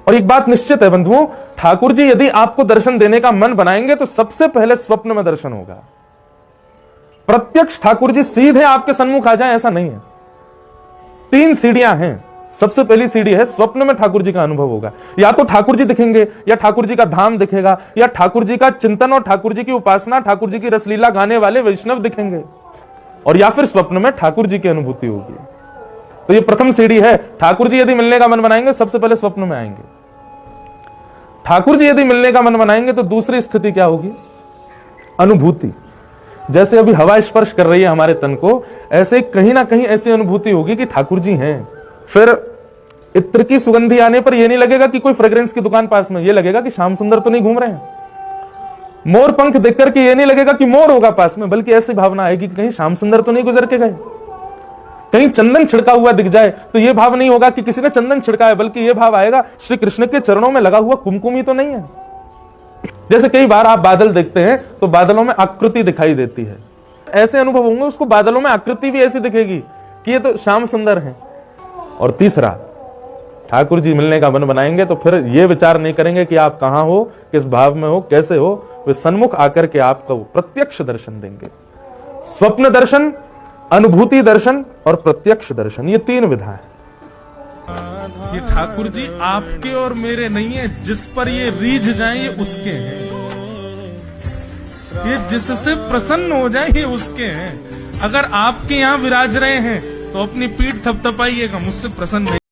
और एक बात निश्चित है बंधुओं, ठाकुर जी यदि आपको दर्शन देने का मन बनाएंगे तो सबसे पहले स्वप्न में दर्शन होगा। प्रत्यक्ष ठाकुर जी सीधे आपके सन्मुख आ जाए ऐसा नहीं है। 3 सीढ़ियां हैं। सबसे पहली सीढ़ी है स्वप्न में ठाकुर जी का अनुभव होगा। या तो ठाकुर जी दिखेंगे, या ठाकुर जी का धाम दिखेगा, या ठाकुर जी का चिंतन और ठाकुर जी की उपासना, ठाकुर जी की रसलीला गाने वाले वैष्णव दिखेंगे, और या फिर स्वप्न में ठाकुर जी की अनुभूति होगी। तो ये प्रथम सीढ़ी है। ठाकुर जी यदि मिलने का मन बनाएंगे सबसे पहले स्वप्न में आएंगे। ठाकुर जी यदि मिलने का मन बनाएंगे तो दूसरी स्थिति क्या होगी? अनुभूति। जैसे अभी हवा स्पर्श कर रही है हमारे तन को, ऐसे कहीं ना कहीं ऐसी अनुभूति होगी कि ठाकुर जी हैं। फिर इत्र की सुगंधी आने पर यह नहीं लगेगा कि कोई फ्रेग्रेंस की दुकान पास में, यह लगेगा कि श्याम सुंदर तो नहीं घूम रहे हैं। मोर पंख देख करके यह नहीं लगेगा कि मोर होगा पास में, बल्कि ऐसी भावना आएगी कि कहीं श्याम सुंदर तो नहीं गुजर के गए। कहीं चंदन छिड़का हुआ दिख जाए तो यह भाव नहीं होगा कि किसी ने चंदन छिड़का है, बल्कि यह भाव आएगा श्री कृष्ण के चरणों में लगा हुआ कुमकुम ही तो नहीं है। जैसे कई बार आप बादल देखते हैं तो बादलों में आकृति दिखाई देती है, ऐसे अनुभव होंगे उसको बादलों में आकृति भी ऐसी दिखेगी कि ये तो श्याम सुंदर है। और तीसरा, ठाकुर जी मिलने का मन बनाएंगे तो फिर ये विचार नहीं करेंगे कि आप कहां हो, किस भाव में हो, कैसे हो, वे सन्मुख आकर के आपको प्रत्यक्ष दर्शन देंगे। स्वप्न दर्शन, अनुभूति दर्शन और प्रत्यक्ष दर्शन, ये 3 विधा है। ये ठाकुर जी आपके और मेरे नहीं है, जिस पर ये रीझ जाए ये उसके हैं, ये जिससे प्रसन्न हो जाए ये उसके हैं। अगर आपके यहाँ विराज रहे हैं तो अपनी पीठ थपथपाइएगा, मुझसे प्रसन्न नहीं।